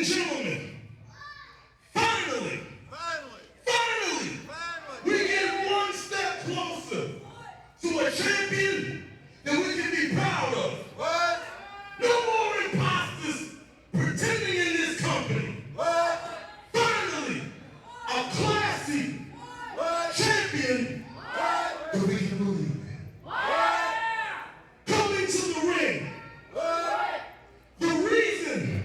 and gentlemen, finally, we get one step closer to a champion that we can be proud of. What? No more imposters pretending in this company. What? Finally, a classy champion that we can believe in. What? Coming to the ring. What? The reason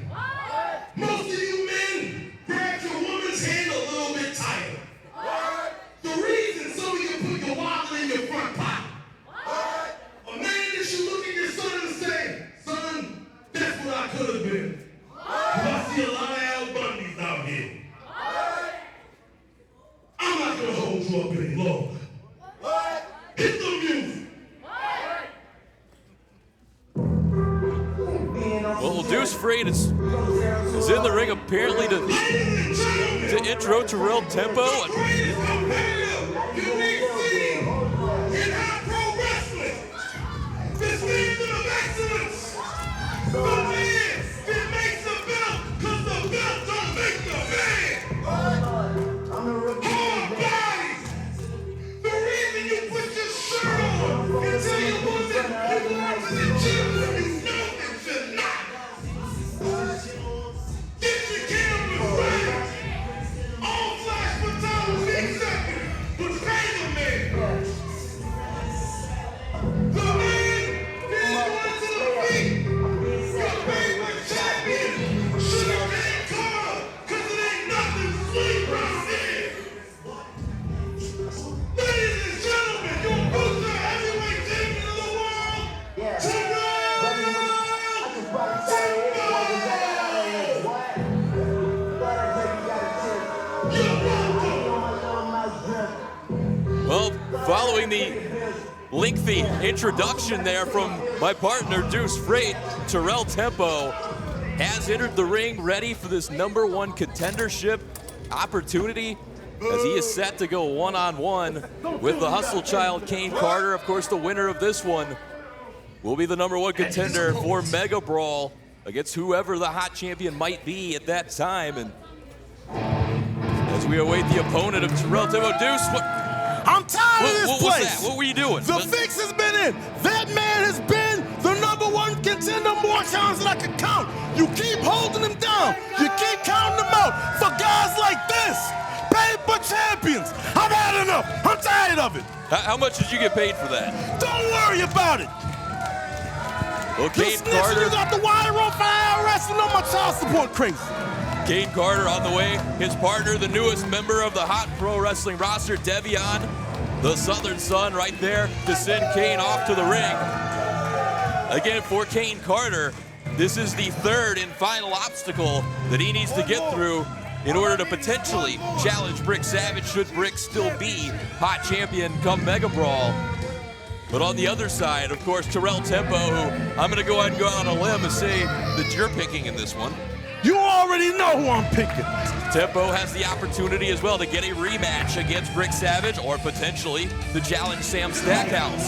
most of you men grab your woman's hand a little bit tighter. What? The reason so you can put your wallet in your front pocket. What? A man that should look at your son and say, son, that's what I could have been. I see a lot of Al Bundys out here. What? I'm not going to hold you up any longer. What? Hit the music. Well, Deuce Freight is in the ring apparently to intro Terrale Tempo. Well, following the lengthy introduction there from my partner Deuce Freight, Terrale Tempo has entered the ring ready for this #1 contendership opportunity as he is set to go one-on-one with the hustle child Caine Carter. Of course, the winner of this one will be the #1 contender for MegaBrawl against whoever the hot champion might be at that time. And as we await the opponent of Terrale Tempo, Deuce, I'm tired of this what place. was that? What were you doing? The fix has been in. That man has been the #1 contender more times than I can count. You keep holding him down. You keep counting him out for guys like this. Paper champions. I've had enough. I'm tired of it. How much did you get paid for that? Don't worry about it. Well, Caine Carter. You got the wire on for IRS and on my child support crazy. Caine Carter on the way. His partner, the newest member of the hot pro wrestling roster, Devion, the Southern Son, right there to send Caine off to the ring. Again, for Caine Carter, this is the third and final obstacle that he needs to get through in order to potentially challenge Brick Savage, should Brick still be hot champion come MegaBrawl. But on the other side, of course, Terrale Tempo, who I'm going to go ahead and go out on a limb and say that you're picking in this one. You already know who I'm picking. Tempo has the opportunity as well to get a rematch against Brick Savage or potentially to challenge Sam Stackhouse.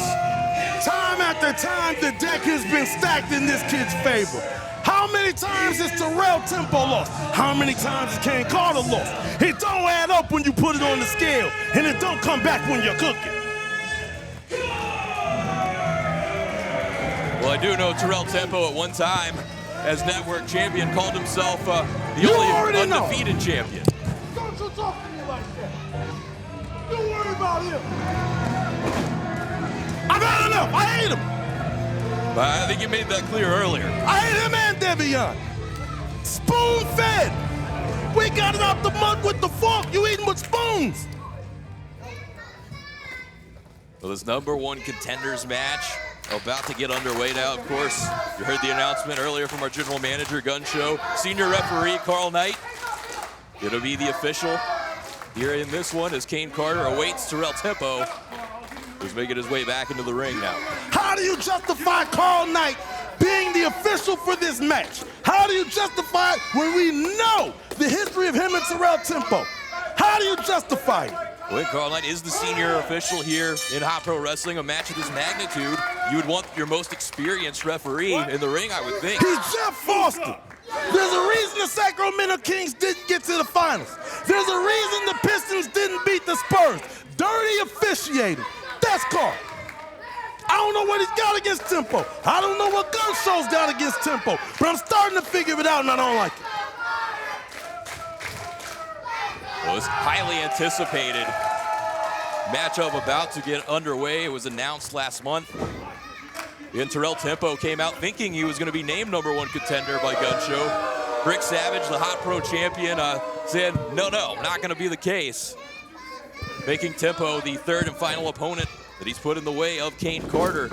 Time after time, the deck has been stacked in this kid's favor. How many times has Terrale Tempo lost? How many times has Caine Carter lost? It don't add up when you put it on the scale, and it don't come back when you're cooking. Well, I do know Terrale Tempo at one time, as network champion, called himself the only undefeated champion. Don't you talk to me like that. Don't worry about him. I've had enough. I hate him. I think you made that clear earlier. I hate him and Devion. Spoon-fed. We got it out the mud with the fork. You eating with spoons. Well, this #1 contenders match about to get underway now. Of course, you heard the announcement earlier from our general manager, Gun Show. Senior referee, Carl Knight. It'll be the official here in this one as Caine Carter awaits Terrale Tempo, who's making his way back into the ring now. How do you justify Carl Knight being the official for this match? How do you justify it when we know the history of him and Terrale Tempo? How do you justify it? Well, Carl Knight is the senior official here in Hot Pro Wrestling. A match of this magnitude, you would want your most experienced referee in the ring, I would think. He's Jeff Foster. There's a reason the Sacramento Kings didn't get to the finals. There's a reason the Pistons didn't beat the Spurs. Dirty officiating. That's called. I don't know what he's got against Tempo. I don't know what Gun Show's got against Tempo. But I'm starting to figure it out, and I don't like it. Well, this highly anticipated matchup about to get underway. It was announced last month. And Terrale Tempo came out thinking he was going to be named #1 contender by Gun Show. Rick Savage, the Hot Pro champion, said, no, not going to be the case. Making Tempo the third and final opponent that he's put in the way of Caine Carter.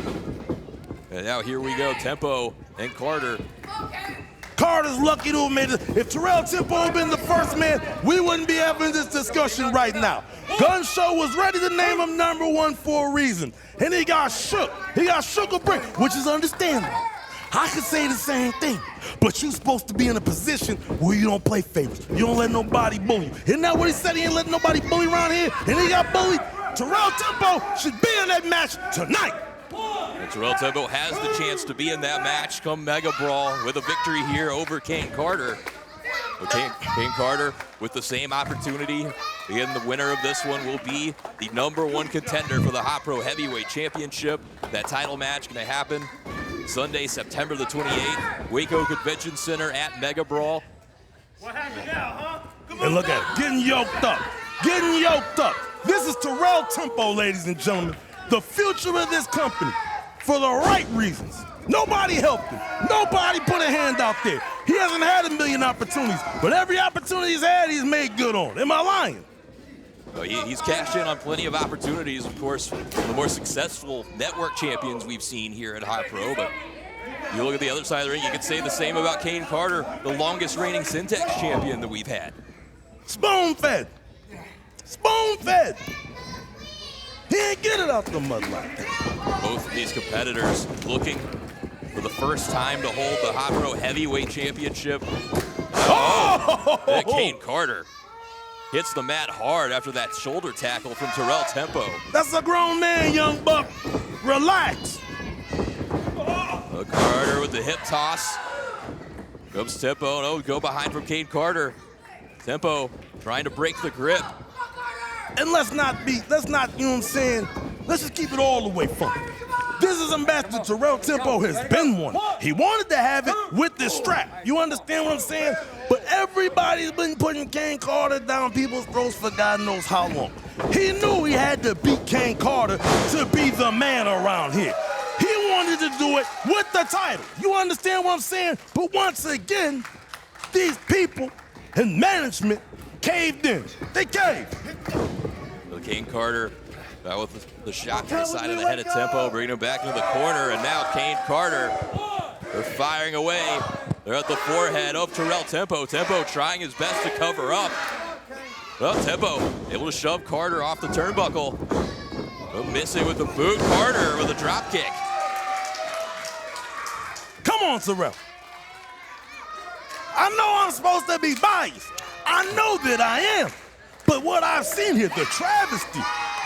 And now here we go, Tempo and Carter. Carter's lucky to have made it. If Terrale Tempo had been the first man, we wouldn't be having this discussion right now. Gun Show was ready to name him #1 for a reason, and he got shook. He got shook a brick, which is understandable. I could say the same thing, but you're supposed to be in a position where you don't play favorites. You don't let nobody bully you. Isn't that what he said? He ain't letting nobody bully around here, and he got bullied. Terrale Tempo should be in that match tonight. And Terrale Tempo has the chance to be in that match come MegaBrawl with a victory here over Caine Carter. But Caine Carter with the same opportunity. Again, the winner of this one will be the #1 contender for the Hot Pro Heavyweight Championship. That title match going to happen Sunday, September the 28th, Waco Convention Center at MegaBrawl. What happened now, huh? And look at it, getting yoked up, getting yoked up. This is Terrale Tempo, ladies and gentlemen. The future of this company, for the right reasons. Nobody helped him. Nobody put a hand out there. He hasn't had a million opportunities, but every opportunity he's had, he's made good on. Am I lying? Well, he's cashed in on plenty of opportunities, of course, the more successful network champions we've seen here at Hot Pro, but you look at the other side of the ring, you could say the same about Caine Carter, the longest reigning Syntex champion that we've had. Spoon-fed. Spoon-fed. He ain't get it out the mud like that. Both of these competitors looking for the first time to hold the Hot Pro Heavyweight Championship. Caine Carter hits the mat hard after that shoulder tackle from Terrale Tempo. That's a grown man, young buck. Relax. Carter with the hip toss. Comes Tempo. No, go behind from Caine Carter. Tempo trying to break the grip. And let's not, you know what I'm saying? Let's just keep it all the way funky. This is Ambassador Terrale Tempo has been one. He wanted to have it with this strap. You understand what I'm saying? But everybody's been putting Caine Carter down people's throats for God knows how long. He knew he had to beat Caine Carter to be the man around here. He wanted to do it with the title. You understand what I'm saying? But once again, these people and management caved in. They caved. Caine Carter with the shot to the side of the head of Tempo, bringing him back into the corner, and now Caine Carter, they're firing away. They're at the forehead of Terrale Tempo. Tempo trying his best to cover up. Well, Tempo able to shove Carter off the turnbuckle. Missing with the boot. Carter with a drop kick. Come on, Terrale. I know I'm supposed to be biased. I know that I am. But what I've seen here, the travesty,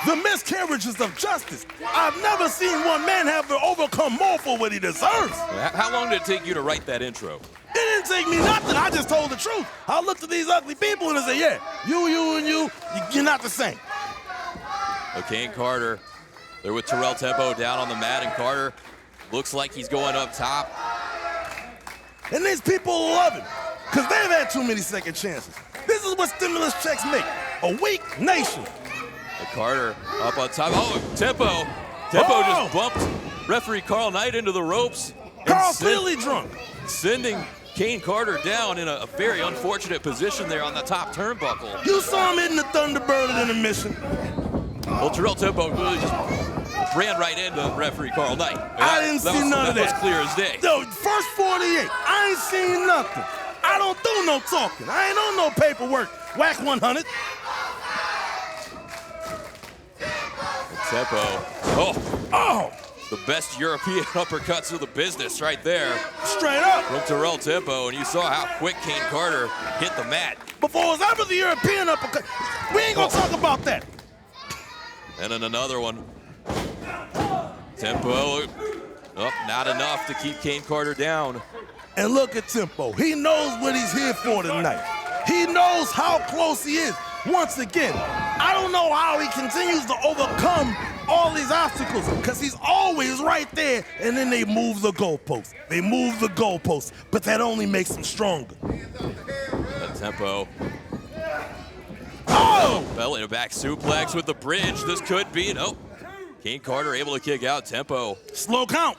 the miscarriages of justice, I've never seen one man have to overcome more for what he deserves. How long did it take you to write that intro? It didn't take me nothing. I just told the truth. I looked at these ugly people and I said, yeah, you're not the same. Caine Carter, they're with Terrale Tempo down on the mat, and Carter looks like he's going up top. And these people love him because they've had too many second chances. This is what stimulus checks make. A weak nation. Carter up on top. Oh, Tempo just bumped referee Carl Knight into the ropes. Carl's clearly drunk. Sending Caine Carter down in a very unfortunate position there on the top turnbuckle. You saw him hitting the Thunderbird in the mission. Well, Terrale Tempo really just ran right into referee Carl Knight. I didn't see none of that. That was clear as day. Yo, first 48, I ain't seen nothing. I don't do no talking. I ain't on no paperwork. Whack 100. Tempo. The best European uppercuts of the business right there. Straight up. From Terrale Tempo, and you saw how quick Caine Carter hit the mat. Before it was ever the European uppercut. We ain't gonna talk about that. And then another one. Tempo. Not enough to keep Caine Carter down. And look at Tempo. He knows what he's here for tonight. He knows how close he is. Once again, I don't know how he continues to overcome all these obstacles, because he's always right there, and then they move the goalpost. They move the goalpost, but that only makes him stronger. That Tempo. Oh! Belly to back suplex with the bridge. This could be, nope. Caine Carter able to kick out. Tempo. Slow count.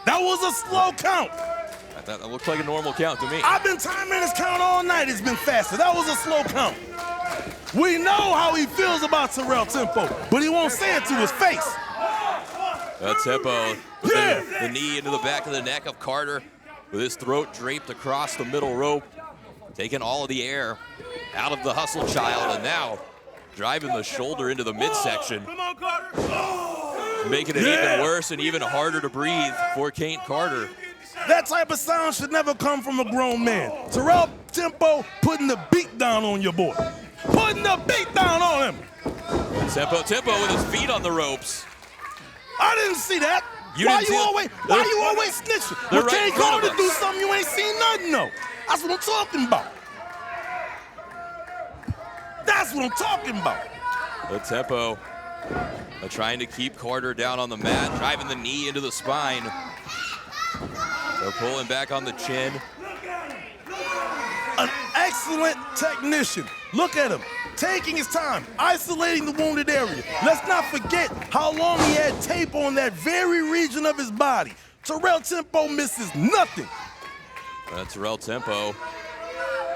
That was a slow count. I thought that looked like a normal count to me. I've been timing this count all night. It's been faster. That was a slow count. We know how he feels about Terrale Tempo, but he won't say it to his face. Tempo. Yeah. The knee into the back of the neck of Carter with his throat draped across the middle rope, taking all of the air out of the hustle child, and now driving the shoulder into the midsection, making it even worse and even harder to breathe for Caine Carter. That type of sound should never come from a grown man. Terrale Tempo putting the beat down on your boy. Putting the beat down on him. Tempo with his feet on the ropes. I didn't see that. Why you always snitching? When Caine Carter do something you ain't seen nothing of. That's what I'm talking about. That's what I'm talking about. Tempo trying to keep Carter down on the mat, driving the knee into the spine. They're pulling back on the chin. An excellent technician. Look at him, taking his time, isolating the wounded area. Let's not forget how long he had tape on that very region of his body. Terrale Tempo misses nothing. Terrale Tempo.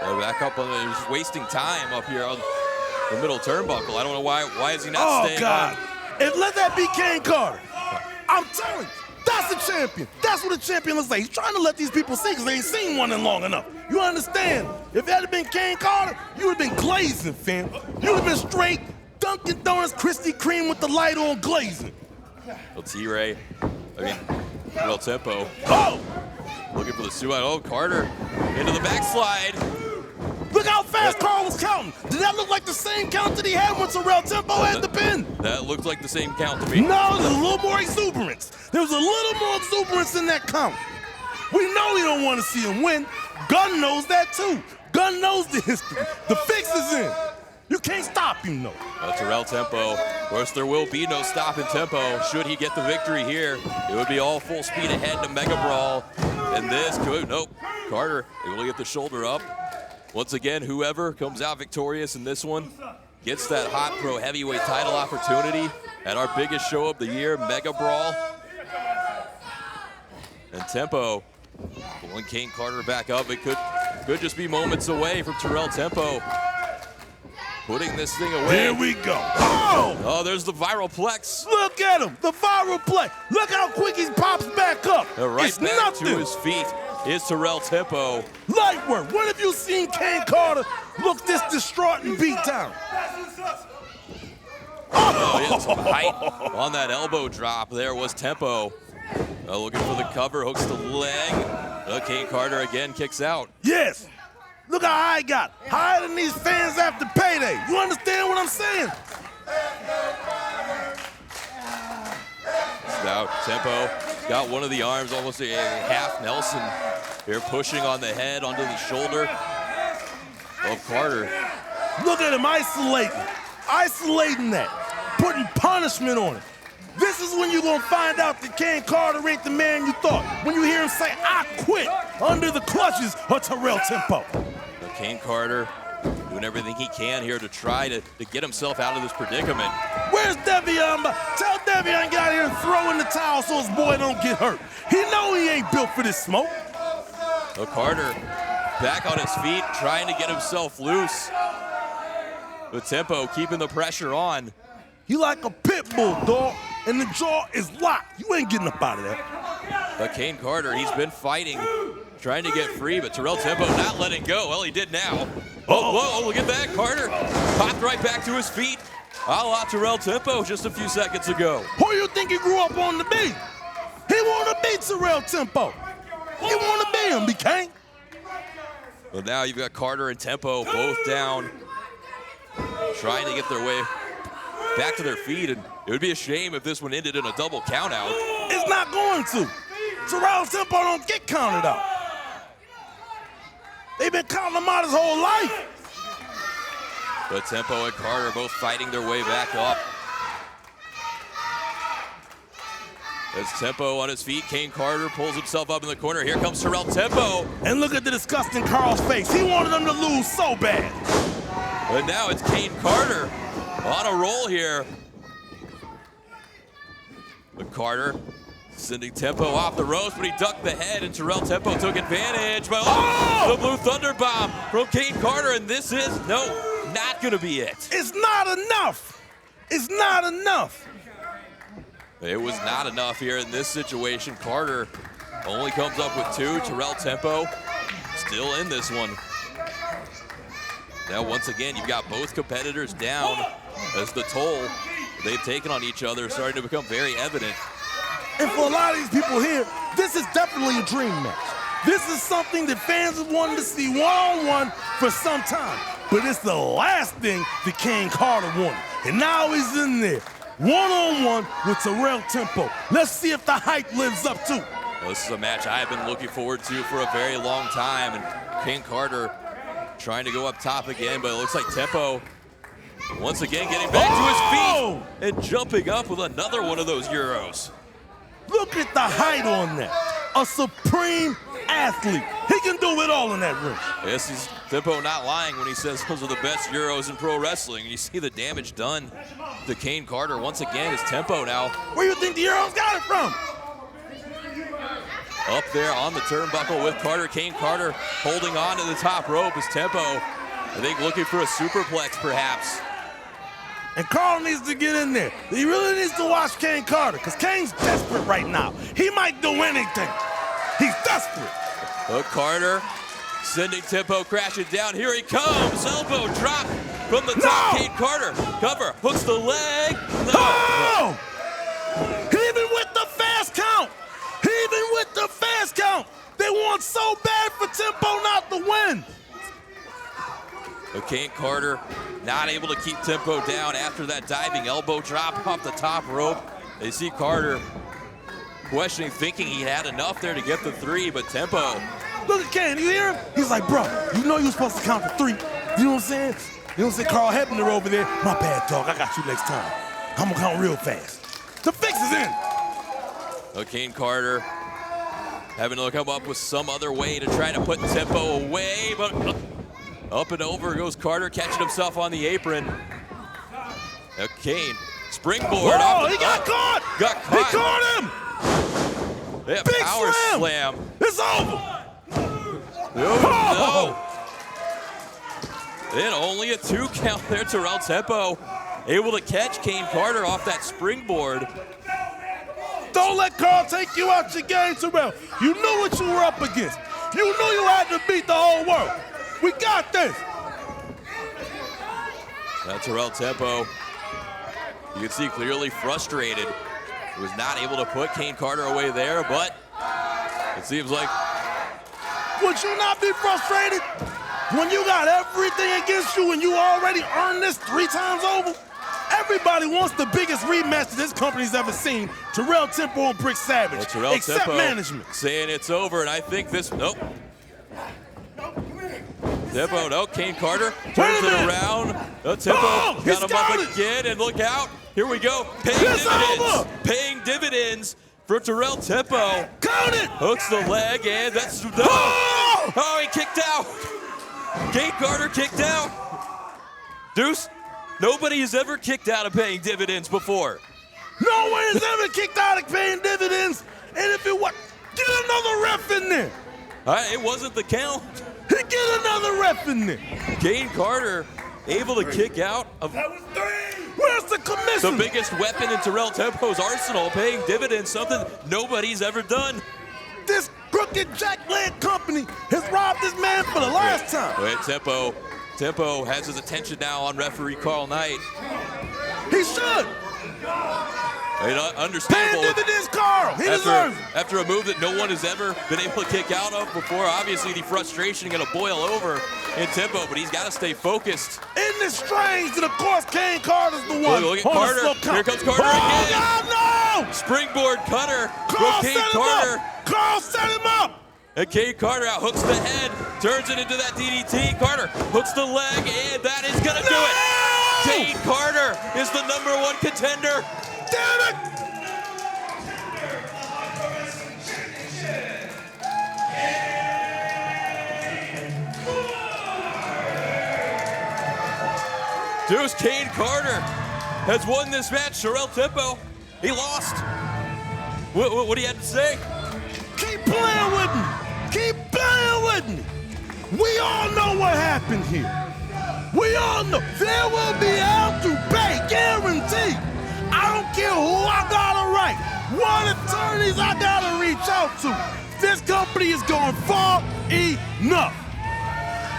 They're back up on the, he's wasting time up here on the middle turnbuckle. I don't know why is he not staying on? And let that be Caine Carter. I'm telling you, that's the champion. That's what a champion looks like. He's trying to let these people see, because they ain't seen one in long enough. You understand? If that had been Caine Carter, you would have been glazing, fam. You would have been straight Dunkin' Donuts Krispy Kreme with the light on glazing. T-Ray, Terrale Tempo. Oh! Looking for the suicide. Oh, Carter into the backslide. Look how fast Carl was counting. Did that look like the same count that he had when Terrale Tempo had the pin? That looked like the same count to me. No, there's a little more exuberance. There was a little more exuberance in that count. We know we don't want to see him win. Gunn knows that too. Gunn knows the history. The fix is in. You can't stop him, though. Terrale Tempo. Of course, there will be no stopping Tempo. Should he get the victory here, it would be all full speed ahead to MegaBrawl. And this could, nope. Carter able to get the shoulder up. Once again, whoever comes out victorious in this one gets that Hot Pro Heavyweight title opportunity at our biggest show of the year, MegaBrawl. And Tempo pulling Caine Carter back up. It could just be moments away from Terrale Tempo putting this thing away. Here we go. Oh, there's the viral plex. Look at him, the viral play. Look how quick he pops back up. Right it's back nothing. to his feet is Terrale Tempo. Light work. When have you seen Caine Carter look this distraught and beat down? He had some height on that elbow drop. There was Tempo. Looking for the cover, hooks the leg. Caine Carter again kicks out. Yes. Look how high he got. Higher than these fans after payday. You understand what I'm saying? Now Tempo got one of the arms, almost a half Nelson here, pushing on the head, onto the shoulder of Carter. Look at him isolating that, putting punishment on it. This is when you're gonna find out that Caine Carter ain't the man you thought. When you hear him say, "I quit," under the clutches of Terrale Tempo. Caine Carter doing everything he can here to try to get himself out of this predicament. Where's Devion? Tell Devion get out here and throw in the towel so his boy don't get hurt. He know he ain't built for this smoke. Carter back on his feet, trying to get himself loose. With Tempo keeping the pressure on. You like a pit bull, dog, and the jaw is locked. You ain't getting up out of there. But Caine Carter, he's been fighting, trying to get free, but Terrale Tempo not letting go. Well, he did now. Whoa, look at that. Carter popped right back to his feet. A la Terrale Tempo just a few seconds ago. Who you think he grew up on to be? He want to be Terrale Tempo. He want to be him, Caine. Well, now you've got Carter and Tempo both down, trying to get their way back to their feet, and it would be a shame if this one ended in a double countout. It's not going to. Terrale Tempo don't get counted out. They've been counting him out his whole life. But Tempo and Carter both fighting their way back up. As Tempo on his feet, Caine Carter pulls himself up in the corner. Here comes Terrale Tempo. And look at the disgusting Carl's face. He wanted them to lose so bad. But now it's Caine Carter on a roll here. But Carter sending Tempo off the ropes, but he ducked the head, and Terrale Tempo took advantage. But the Blue Thunder Bomb from Caine Carter, and this is, not gonna be it. It's not enough. It's not enough. It was not enough here in this situation. Carter only comes up with 2. Terrale Tempo still in this one. Now, once again, you've got both competitors down as the toll they've taken on each other is starting to become very evident. And for a lot of these people here, this is definitely a dream match. This is something that fans have wanted to see one-on-one for some time. But it's the last thing that Caine Carter wanted. And now he's in there, one-on-one with Terrale Tempo. Let's see if the hype lives up to it. Well, this is a match I've been looking forward to for a very long time. And Caine Carter trying to go up top again, but it looks like Tempo once again getting back to his feet and jumping up with another one of those Euros. Look at the height on that. A supreme athlete. He can do it all in that ring. Yes, he's Tempo not lying when he says those are the best Euros in pro wrestling. And you see the damage done to Caine Carter once again. His Tempo now. Where do you think the Euros got it from? Up there on the turnbuckle with Carter. Caine Carter holding on to the top rope. His Tempo, I think, looking for a superplex perhaps. And Carl needs to get in there. He really needs to watch Caine Carter, because Caine's desperate right now. He might do anything. He's desperate. But Carter sending Tempo crashing down. Here he comes. Elbow drop from the top. Caine Carter. Cover. Hooks the leg. No! Even with the fast count. Even with the fast count. They want so bad for Tempo not to win. But Caine Carter not able to keep Tempo down after that diving elbow drop off the top rope. They see Carter questioning, thinking he had enough there to get the 3, but Tempo. Look at Caine, you hear him? He's like, bro, you know you're supposed to count to 3. You know what I'm saying? You know what I'm saying? Carl Hebner over there. My bad, dog. I got you next time. I'm gonna count real fast. The fix is in. But Caine Carter having to come up with some other way to try to put Tempo away, but up and over goes Carter, catching himself on the apron. Now Caine, springboard. Oh, he got caught. Got caught. He caught him. Yeah, Big power slam. It's over. No. Then only a 2 count there. Terrale Tempo able to catch Caine Carter off that springboard. Don't let Carl take you out your game, Terrale. You knew what you were up against. You knew you had to beat the whole world. We got this. Now Terrale Tempo, you can see clearly frustrated. He was not able to put Caine Carter away there, but it seems like. Would you not be frustrated when you got everything against you and you already earned this 3 times over? Everybody wants the biggest rematch that this company's ever seen. Terrale Tempo and Brick Savage. Well, Terrale except Tempo management. saying it's over, and I think this. Nope. Tempo, no, Caine Carter turns it around. No, Tempo got him up again, and look out. Here we go. Paying dividends. Over. Paying dividends for Terrale Tempo. Count it. Hooks the leg, and that's. No. Oh, he kicked out. Caine Carter kicked out. Deuce, nobody has ever kicked out of paying dividends before. No one has ever kicked out of paying dividends. And if it was, get another ref in there. It wasn't the count. Get another ref in there. Caine Carter able to kick out of. That was 3. Where's the commission? The biggest weapon in Terrale Tempo's arsenal, paying dividends, something nobody's ever done. This crooked jack-leg company has robbed this man for the last time. Wait, Tempo has his attention now on referee Carl Knight. He should. Understandable. Paying dividends, Carl. He deserves it. After a move that no one has ever been able to kick out of before, obviously the frustration going to boil over in Tempo, but he's got to stay focused. Isn't it strange that, of course, Caine Carter's the one? Look at Carter. Here comes Carter again. God, no! Springboard cutter Carl from Caine set him Carter. up. Carl set him up. And Caine Carter out hooks the head, turns it into that DDT. Carter hooks the leg, and that is gonna do it. Caine Carter is the #1 contender. Damn it! Deuce Caine Carter has won this match. Terrale Tempo, he lost. What do you have to say? Keep playing with me. Keep playing with me. We all know what happened here. We all know there will be hell to pay, guaranteed. I don't care who I gotta write, what attorneys I gotta reach out to. This company is going far enough.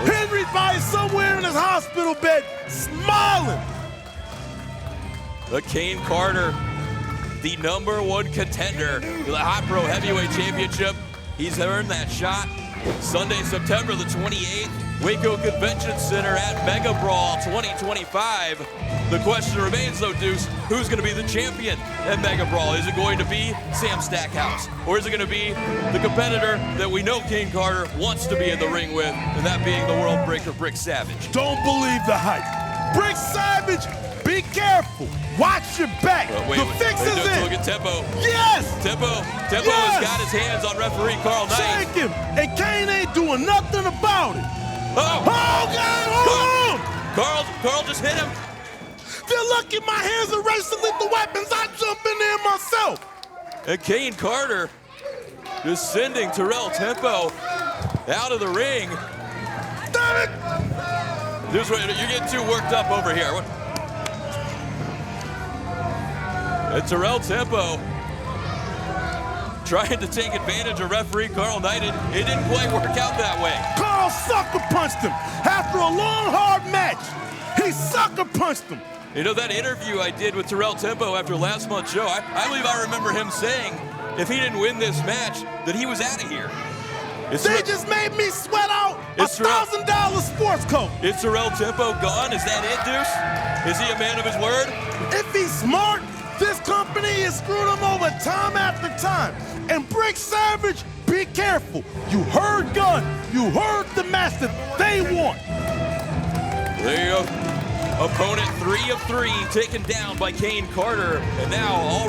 Henry's probably somewhere in his hospital bed smiling. The Caine Carter, the #1 contender to the Hot Pro Heavyweight Championship. He's earned that shot. Sunday, September the 28th, Waco Convention Center at MegaBrawl 2025. The question remains though, Deuce, who's going to be the champion at MegaBrawl? Is it going to be Sam Stackhouse? Or is it going to be the competitor that we know Caine Carter wants to be in the ring with, and that being the World Breaker, Brick Savage? Don't believe the hype. Brick Savage, be careful. Watch your back. The fix is in. Look at Tempo. Yes! Tempo Yes! has got his hands on referee Carl Knight. Shake him, and Caine ain't doing nothing about it. Oh, God, hold on! Carl just hit him. They're lucky my hands are ready to lethal weapons. I jump in there myself. And Caine Carter just sending Terrale Tempo out of the ring. Damn it! You're getting too worked up over here. And Terrale Tempo trying to take advantage of referee Carl Knight. It didn't quite work out that way. Carl sucker punched him after a long, hard match. He sucker punched him. You know, that interview I did with Terrale Tempo after last month's show, I believe I remember him saying if he didn't win this match, that he was out of here. They just made me sweat out a $1,000 sports coat. Is Terrale Tempo gone? Is that it, Deuce? Is he a man of his word? If he's smart, this company has screwed him over time after time. And Brick Savage, be careful. You heard Gunn. You heard the match that they want. There you go. Opponent 3 of 3 taken down by Caine Carter. And now all